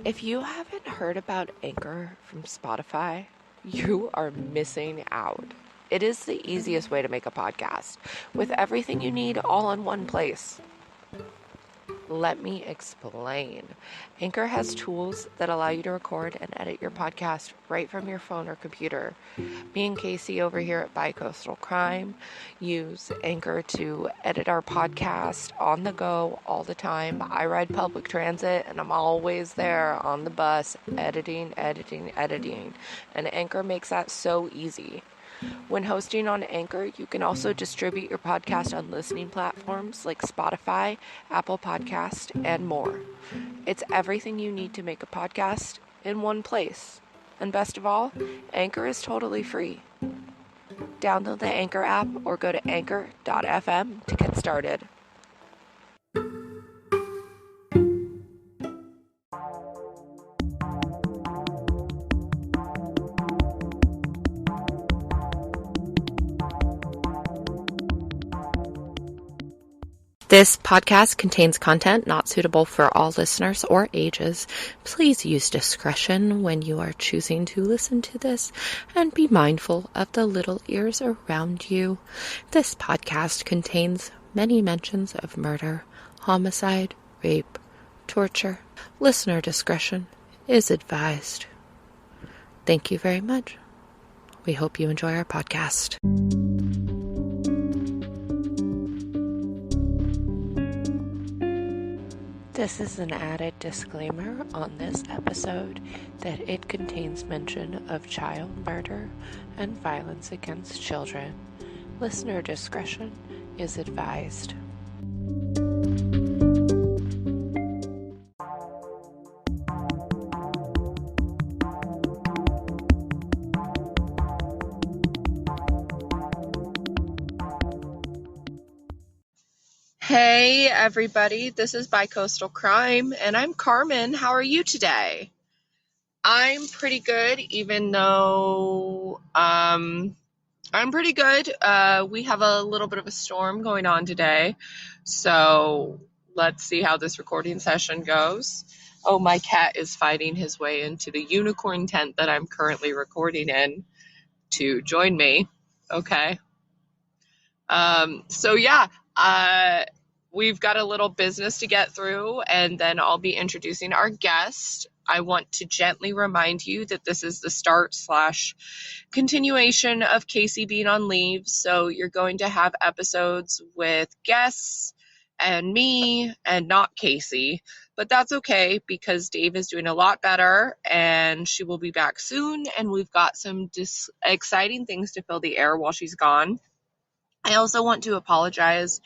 If you haven't heard about Anchor from Spotify, you are missing out. It is the easiest way to make a podcast, with everything you need all in one place. Let me explain. Anchor has tools that allow you to record and edit your podcast right from your phone or computer. Me and Casey over here at Bicoastal Crime use Anchor to edit our podcast on the go all the time. I ride public transit and I'm always there on the bus editing. And Anchor makes that so easy. When hosting on Anchor, you can also distribute your podcast on listening platforms like Spotify, Apple Podcast, and more. It's everything you need to make a podcast in one place. And best of all, Anchor is totally free. Download the Anchor app or go to anchor.fm to get started. This podcast contains content not suitable for all listeners or ages. Please use discretion when you are choosing to listen to this and be mindful of the little ears around you. This podcast contains many mentions of murder, homicide, rape, torture. Listener discretion is advised. Thank you very much. We hope you enjoy our podcast. This is an added disclaimer on this episode that it contains mention of child murder and violence against children. Listener discretion is advised. Hey everybody, this is Bicoastal Crime, and I'm Carmen. How are you today? I'm pretty good, even though I'm pretty good. We have a little bit of a storm going on today, so let's see how this recording session goes. Oh, my cat is fighting his way into the unicorn tent that I'm currently recording in to join me. Okay. We've got a little business to get through, and then I'll be introducing our guest. I want to gently remind you that this is the start/continuation of Casey being on leave. So you're going to have episodes with guests and me and not Casey, but that's okay because Dave is doing a lot better and she will be back soon. And we've got some exciting things to fill the air while she's gone. I also want to apologize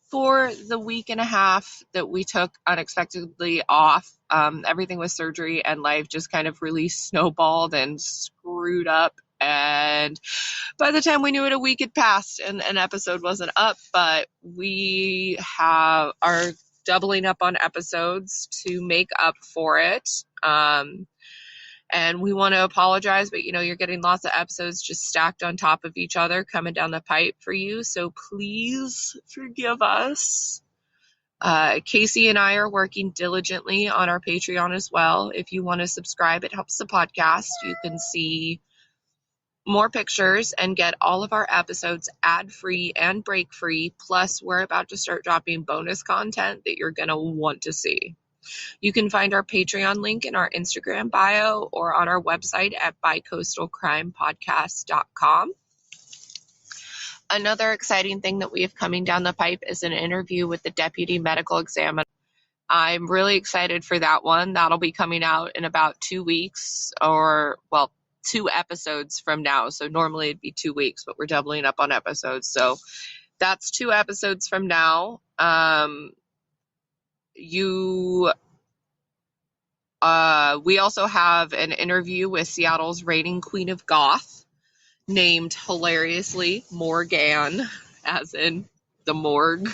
for the week and a half that we took unexpectedly off. Everything with surgery and life just kind of really snowballed and screwed up. And by the time we knew it, a week had passed and an episode wasn't up. But we are doubling up on episodes to make up for it. And we want to apologize, but you're getting lots of episodes just stacked on top of each other coming down the pipe for you. So please forgive us. Casey and I are working diligently on our Patreon as well. If you want to subscribe, it helps the podcast. You can see more pictures and get all of our episodes ad-free and break-free. Plus, we're about to start dropping bonus content that you're going to want to see. You can find our Patreon link in our Instagram bio or on our website at bicoastalcrimepodcast.com. Another exciting thing that we have coming down the pipe is an interview with the deputy medical examiner. I'm really excited for that one. That'll be coming out in about 2 weeks 2 episodes from now. So normally it'd be 2 weeks, but we're doubling up on episodes. So that's 2 episodes from now. We also have an interview with Seattle's reigning queen of goth named hilariously Morgan, as in the morgue.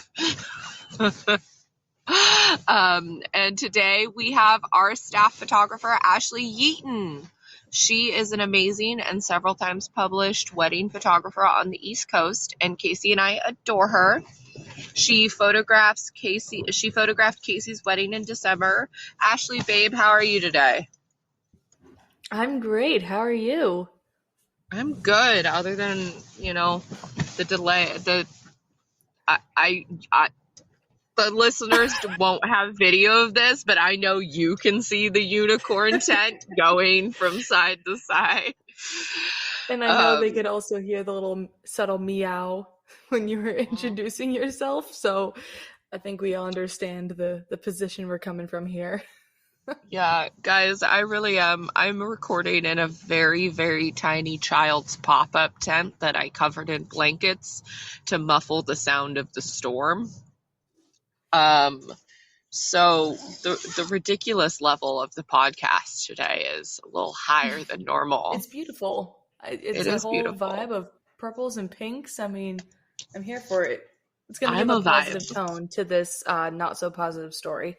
And today we have our staff photographer, Ashley Yeaton. She is an amazing and several times published wedding photographer on the East Coast, and Casey and I adore her. She photographed Casey's wedding in December. Ashley, babe, how are you today? I'm great. How are you? I'm good, other than, the delay. I the listeners won't have video of this, but I know you can see the unicorn tent going from side to side. And I know they Um, could also hear the little subtle meow when you were introducing yourself. So I think we all understand the position we're coming from here. yeah, guys, I really am. I'm recording in a very, very tiny child's pop-up tent that I covered in blankets to muffle the sound of the storm. Um, So the ridiculous level of the podcast today is a little higher than normal. It's beautiful. It's It a is whole beautiful. vibe of purples and pinks. I mean, I'm here for it. It's going to I'm give a a vibe. positive tone to this not so positive story.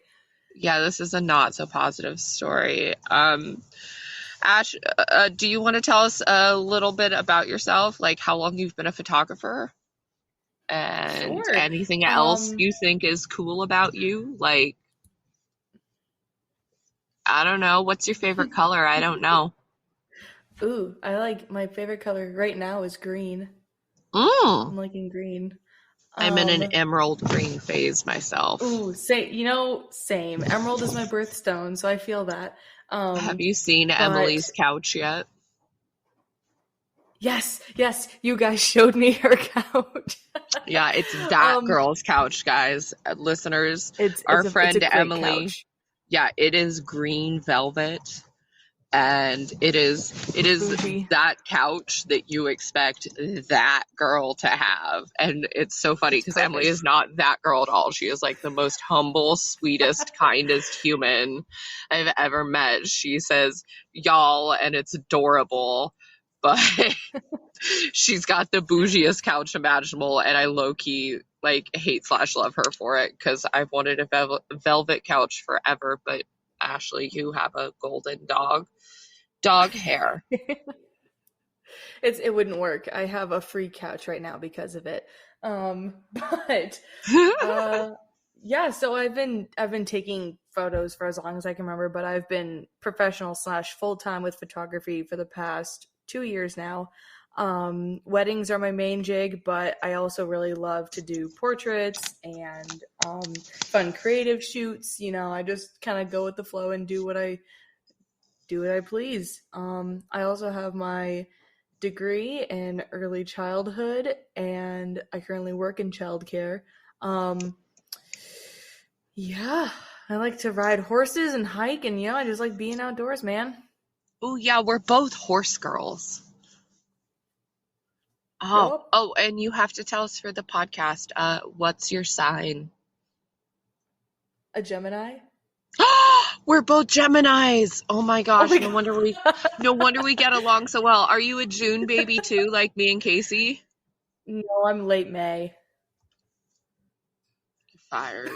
Yeah, this is a not so positive story. Ash, do you want to tell us a little bit about yourself, like how long you've been a photographer and Sure. anything else Um, you think is cool about you? Like, I don't know, what's your favorite color? I don't know. ooh, I like my favorite color right now is green. Mm, I'm liking green. I'm in an Um, emerald green phase myself. Ooh, same. Emerald is my birthstone, so I feel that. Have Um, you seen but Emily's couch yet? yes, you guys showed me her couch. Yeah, it's that um, girl's couch, guys. Listeners, it's our it's a it's a friend great Emily, couch. yeah, it is green velvet, and it is Bougie. that couch that you expect that girl to have. And it's so funny It's because Emily perfect. is not that girl at all. She is like the most humble, sweetest, kindest human I've ever met. She says y'all, and it's adorable. But she's got the bougiest couch imaginable, and I low-key like hate slash love her for it because I've wanted a velvet couch forever. But Ashley, you have a golden dog hair. It wouldn't work. I have a free couch right now because of it. But uh, yeah. So I've been taking photos for as long as I can remember, but I've been professional slash full time with photography for the past 2 years now. Weddings are my main jig, but I also really love to do portraits and fun creative shoots. I just kind of go with the flow and do what I please. I also have my degree in early childhood, and I currently work in childcare. Um, yeah, I like to ride horses and hike, and I just like being outdoors, man. Oh yeah, we're both horse girls. Oh, Yup, oh, and you have to tell us for the podcast, what's your sign? a Gemini. We're both Geminis. Oh my Oh gosh, my no wonder we get along so well. Are you a June baby too, like me and Casey? No, I'm late May. Fired.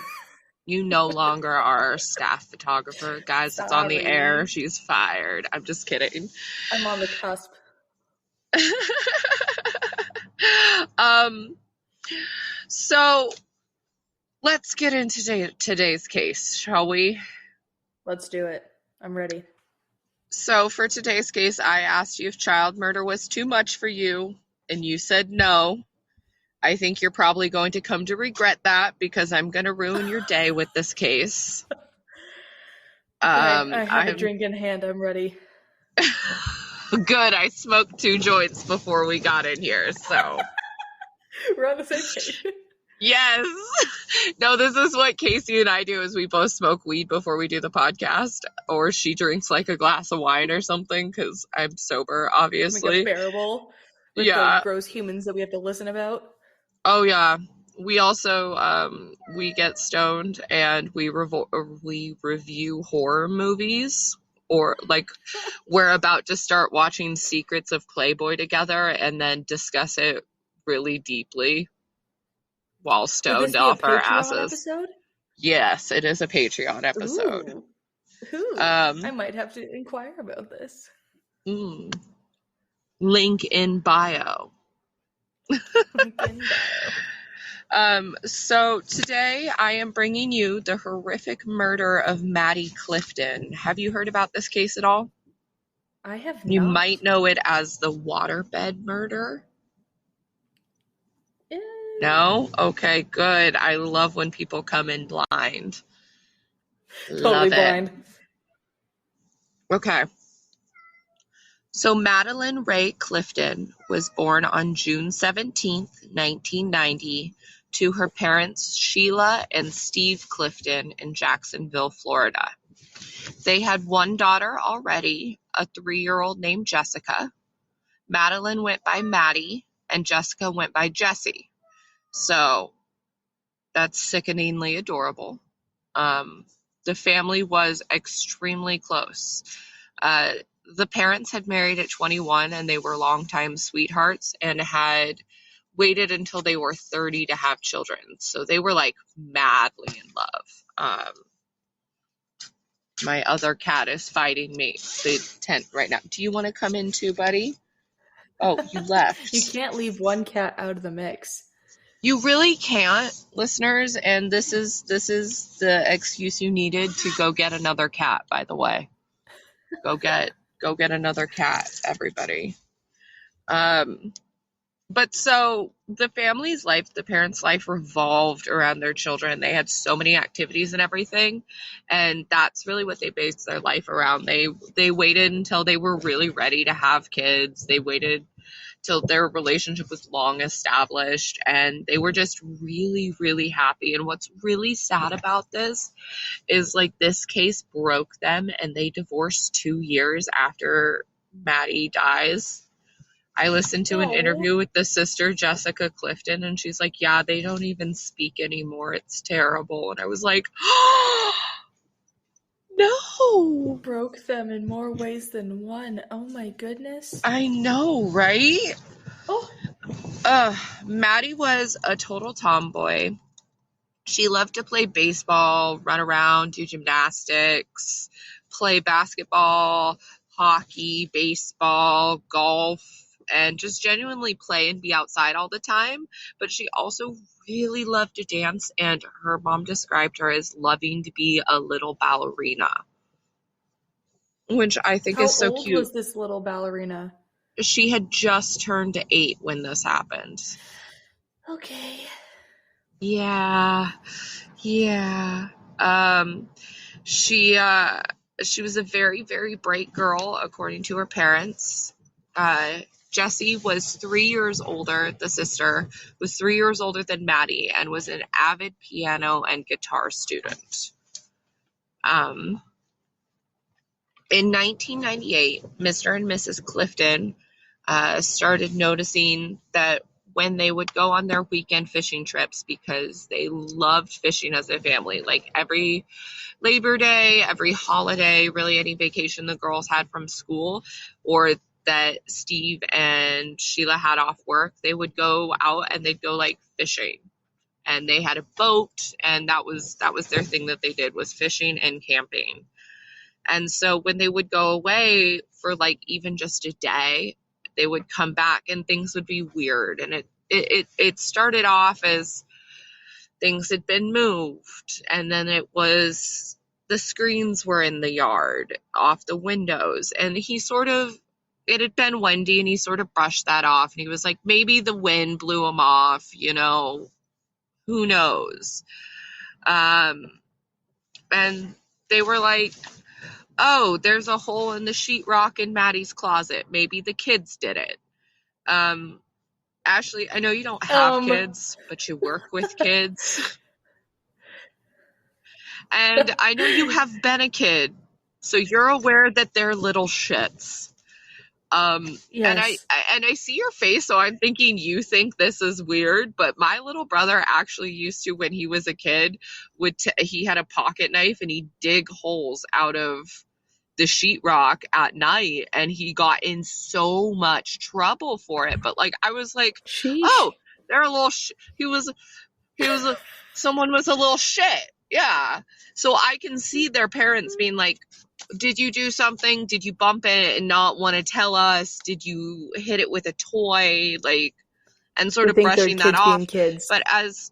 You no longer are our staff photographer. Guys, it's on the air. Sorry, She's fired. I'm just kidding. I'm on the cusp. um, so let's get into today's case, shall we? Let's do it. I'm ready. So for today's case, I asked you if child murder was too much for you, and you said no. I think you're probably going to come to regret that because I'm going to ruin your day with this case. Okay, I have a I'm drink in hand. I'm ready. good. I smoked 2 joints before we got in here, so We're on the same page. yes. No, this is what Casey and I do is we both smoke weed before we do the podcast, or she drinks like a glass of wine or something because I'm sober, Make it obviously. bearable with the Yeah. gross humans that we have to listen about. Oh yeah. We also we get stoned and we review horror movies, or like we're about to start watching Secrets of Playboy together and then discuss it really deeply while Would this stoned be a off our Patreon asses. episode? Yes, it is a Patreon episode. Ooh. Ooh. I Um, might have to inquire about this. mm, Link in bio. Link in bio. So today I am bringing you the horrific murder of Maddie Clifton. Have you heard about this case at all? I have You might not. know it as the waterbed murder. Eh, No? Okay, good. I love when people come in blind. totally Love it. blind. Okay. So Madeline Rae Clifton was born on June 17th, 1990, to her parents Sheila and Steve Clifton in Jacksonville, Florida. They had one daughter already, a 3-year-old named Jessica. Madeline went by Maddie, and Jessica went by Jessie. So that's sickeningly adorable. The family was extremely close. The parents had married at 21 and they were longtime sweethearts and had waited until they were 30 to have children. So they were like madly in love. My other cat is fighting me, the tent right now. Do you want to come in too, buddy? Oh, you left. You can't leave one cat out of the mix. You really can't, listeners, and this is the excuse you needed to go get another cat, by the way. Go get another cat, everybody. But so the family's life, the parents' life revolved around their children. They had so many activities and everything, and that's really what they based their life around. They waited until they were really ready to have kids. They waited till their relationship was long established, and they were just really, really happy. And what's really sad about this is like this case broke them, and they divorced 2 years after Maddie dies. I listened to an interview with the sister, Jessica Clifton, and she's like, yeah, they don't even speak anymore. It's terrible. And I was like, oh, no. Broke them in more ways than one. Oh my goodness. I know, right? Maddie was a total tomboy. She loved to play baseball, run around, do gymnastics, play basketball, hockey, baseball, golf, and just genuinely play and be outside all the time. But she also really loved to dance, and her mom described her as loving to be a little ballerina, which I think is so cute. How old was this little ballerina? She had just turned 8 when this happened. Okay. Yeah. She was a very, very bright girl, according to her parents. Jessie was 3 years older. The sister was 3 years older than Maddie and was an avid piano and guitar student. In 1998, Mr. and Mrs. Clifton started noticing that when they would go on their weekend fishing trips, because they loved fishing as a family, like every Labor Day, every holiday, really any vacation the girls had from school, or that Steve and Sheila had off work, they would go out and they'd go like fishing. And they had a boat, and that was their thing that they did, was fishing and camping. And so when they would go away for like even just a day, they would come back and things would be weird. And it started off as things had been moved, and then it was the screens were in the yard off the windows, and it had been windy, and he sort of brushed that off, and he was like, maybe the wind blew them off, who knows. And they were like, oh, there's a hole in the sheetrock in Maddie's closet. Maybe the kids did it. Ashley, I know you don't have kids, but you work with kids. And I know you have been a kid, so you're aware that they're little shits. Yes. And I see your face, so I'm thinking you think this is weird, but my little brother actually used to, when he was a kid, he had a pocket knife and he'd dig holes out of the sheetrock at night, and he got in so much trouble for it. But like, I was like, sheesh. Oh, they're a little someone was a little shit. Yeah. So I can see their parents being like, did you do something? Did you bump it and not want to tell us? Did you hit it with a toy? Like, and sort of brushing that off. Kids. But as